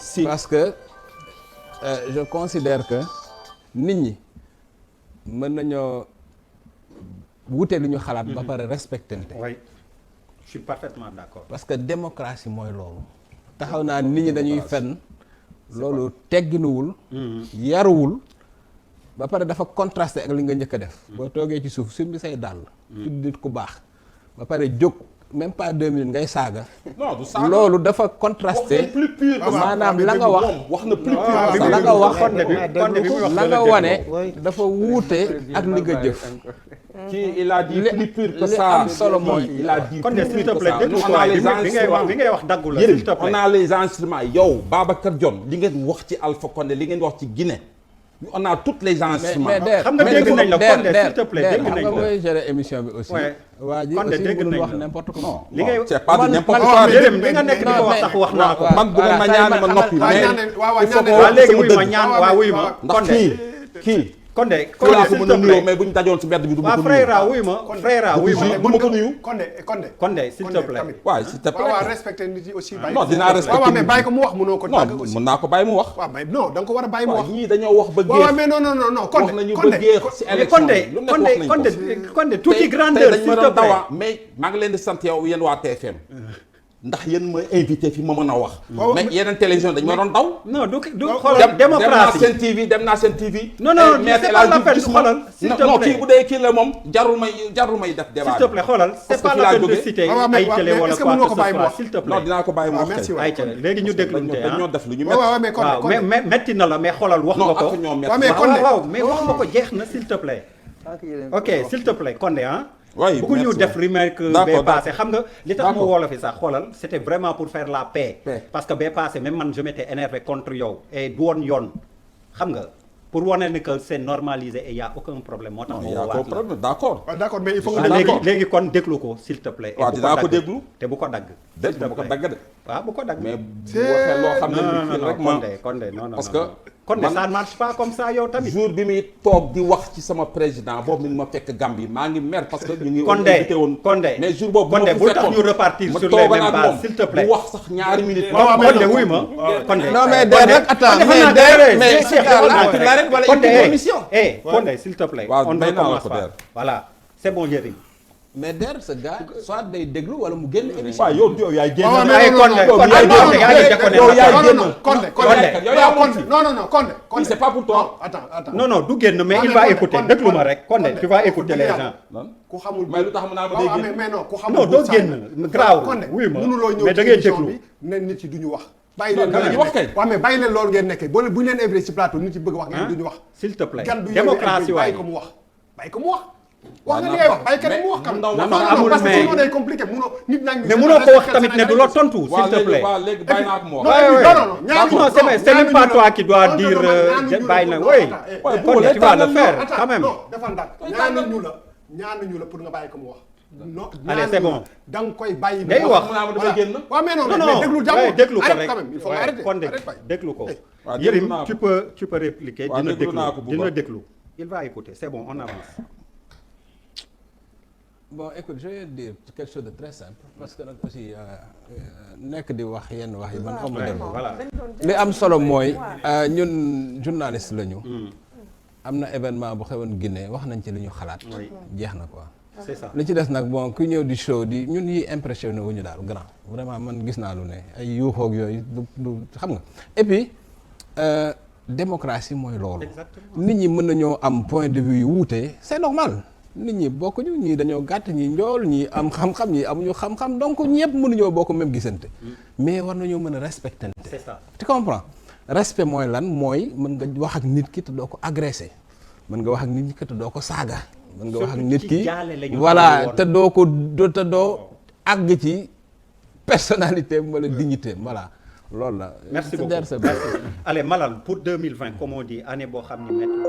si parce que je considère que nit ñi mën nañoo wute lu ñu xalaat ba pare respectante. oui je suis parfaitement d'accord. parce que démocratie mooy loolu. taxaw naa nit ñi dañuy fenn loolu tegginuwul yaruwul ba pare dafa contrasté ak li nga njëkk a def. boo toogee ci suuf sumbi say dàll. tudd nit ku baax ba pare jóg même pas 2 minutes ngay saaga. non du saaga loolu dafa contrasté. wax plus pur que ça. maanaam la nga wax wax na plus pur. la nga wax la nga wax wane dafa wuute ak li nga jëf. kii il a dit plus pur que li ça. am solo mooy il a dit kon plus de s'il te pur que plaît ça. déglu on ko a les li ngay wax daggu la s'il te plaît. on a les enregistrements yow Babacar Dione li ngeen wax ci Alpha Condé li ngeen wax ci Guinée on a toutes les enregistrements. xam nga dégg nañ la Condé s'il te plaît dégg xam nañ nga la. mooy gérer émission bi aussi. waa ji Condé aussi dégg mënul nañ wax la. n'importe comment. li ngay c'est pas du n'importe man- quoi. Yérim li nga nekk di ko wax sax wax naa ko. man bu ma ñaanee ma noppi mais il faut que waa léegi sama wuy ma dëgg. ñaan waa wuy ma. ndax kii Condé fii laa ko s'il mën a te nuyoo plaît. mais bu ñu dajoon si mbedd bi du ma waa ko nuyu. frère wuy ma frère wuy ma. du ma ko nuyu. Condé s'il te plaît. waaw s'il te waaw plaît. respecté nit yi aussi. non dinaa respecté waaw mais bàyyi ko mu wax mënoo ko tàgg non aussi. mën naa ko bàyyi mu wax. waaw mais non da nga ko war a bàyyi mu waaw wax. ñii dañoo wax ba waaw géex. mais non non non non wax nañu ba géex si mais élection Condé lu nekk wax nañu ko. Condé tuuti grandeur dañ s'il ma te doon plaît. dawa mais maa ngi leen di sant yow yéen waa TFM ndax yéen ma invité fi ma mën a wax. mais yeneen télévision dañ ma doon daw. non du xoolal démocratie. dem naa seen TV. non non c'est pas la peine xoolal s'il te non plaît. kii bu dee kii la moom jarul may def débat. s'il te plaît xoolal c'est pas la peine de citer ay télé wala quoi que ce soit s'il te plaît. non dinaa ko bàyyi mu wax merci kay. ay télé léegi ñu dégluñu te dañoo def lu ñu waaw waaw mais waaw mais metti na la mais xoolal wax non nga ko. ak ñoom waaw mais merci. Condé. waaw mais wax nga ko jeex na s'il te plaît. ok s'il te plaît Condé ah. oui bëggu ñu merci. def remarque D'accord, bee passé xam nga li tax ma D'accord. woo la fi sax xoolal c'était vraiment pour faire la paix. Paix. parce que bee passé même man je m'étais énervé contre yow et du woon yoon xam nga pour wane ni que c'est normalisé et y a aucun problème moo tax ma il y a woo aucun waat la. problème d'accord. waaw d'accord mais il faut Ah, que d'accord. léegi kon déglu ko s'il te plaît. et waaw bu dinaa ko dagg. déglu. te bu ko dagg. dégg s'il te bu ko plaît. dagg de. waaw bu ko dagg. mais bu waxee loo xam ne non ni non rek ma Condé non non parce non. que Condé man- ça ne marche pas comme ça yow tamit. jour bi muy toog di wax ci sama président boobu mi ngi ma fekk Gambie maa ngi mer parce que ñu ngi Condé invité woon Condé mais jour boobu Condé bu bul tax ñu repartir ma sur les toogoon mêmes ak bases moom s'il te plaît. bu wax sax ñaari minutes waaw, mais Condé non. wuy ma Condé. non mais Condé, der rek attends Condé, mais xanaa der der, mais Cheikh, là xanaa tu der. l'arrêtes wala Condé, une émission. Condé s'il te plaît. Waaw, on ne may naa la commence ko pas. der. Voilà c'est bon Yérim. mais der ce gars soit day déglu wala mu génn émission. waaw yow yaay génn. waaw, mais ay non, Condé non, Condé yaay yow génn. yaa ngi déconné yow nag. yaay non génn. non Condé yow yaa Condé non non non Condé Oui, c'est pas pour toi. Non, attends non non du génn mais Ah, il mais va Condé, écouter Condé, déglu ma rek Condé tu vas écouter les gens. lan ku xamul mais lu tax mu naa ma day waaw, génn. mais non ku xamul Non, doo Bour génn. Sine. Graaw. Condé Oui, ma. mënuloo ñëw Mais da ci ngay émission déglu. bi ne nit yi duñu wax bàyyi Non, leen dañuy wax kay. waaw mais bàyyi leen loolu ngeen nekkee boo leen bu ñu leen invité ci plateau nit yi bëgg wax ngeen duñu wax s'il te plaît gan du démocratie waay. bàyyi ko mu wax bàyyi ko mu wax wax nga li ngay wax bàyyi keneen mu wax kam non, non, amul parce que mais- sinon day compliqué munoo nit nag mais mënoo ko wax tamit ne du la tontu s'il waaw te léegi plaît. waaw léegi bàyyi naa ko mu wax. Non, c'est même pas toi qui dois dire bàyyi na oui. Ouais, Condé, tu vas le faire quand même. non defal ndànk ñaanuñu la pour nga bàyyi ko mu wax non Allez, c'est bon. da nga koy bàyyi Day mu wax. mu naa ma damay génn. waaw mais non non mais non déglu ouais, jàmm déglu ko arrête rek quand même il faut Ouais, arrêter Condé arrête waay. déglu ko. waaw Yérim déglu naa ko. tu peux répliquer waaw, dina déglu déglu naa ko bu dina baax. déglu. Il va écouter c'est bon on avance. bon écoute je vais dire quelque chose de très simple parce que nag aussi nekk di wax yenn wax yi man xamul dem voilà. li am solo mooy ñun journaliste lañu. am na événement bu xewoon Guinée wax nañ ci li ñu xalaat. jeex na quoi. C'est ça. li ci des nag bon ku ñëw di show di ñun yi impressionné wu ñu daal grand vraiment man gis naa lu ne ay yuuxoog yooyu du xam nga et puis démocratie mooy loolu. Exactement. nit ñi mën nañoo am point de vue yu wuute c'est normal nit ñi bokkuñu ñii dañoo gàtt ñii njool ñii am xam-xam ñii amuñu xam-xam donc ñëpp mënuñoo bokk même gisante. mais war nañoo mën a respectante. C'est ça. tu comprends respect mooy lan mooy mën nga wax ak nit ki te doo ko agressé mën nga wax ak nit ki te doo ko saaga. mën nga wax ak nit ki voilà te doo ko te doo àgg ci personnalité wala dignité voilà loolu la. Merci beaucoup. Merci. Allez Malal pour 2020 comme on dit année boo xam ni métti.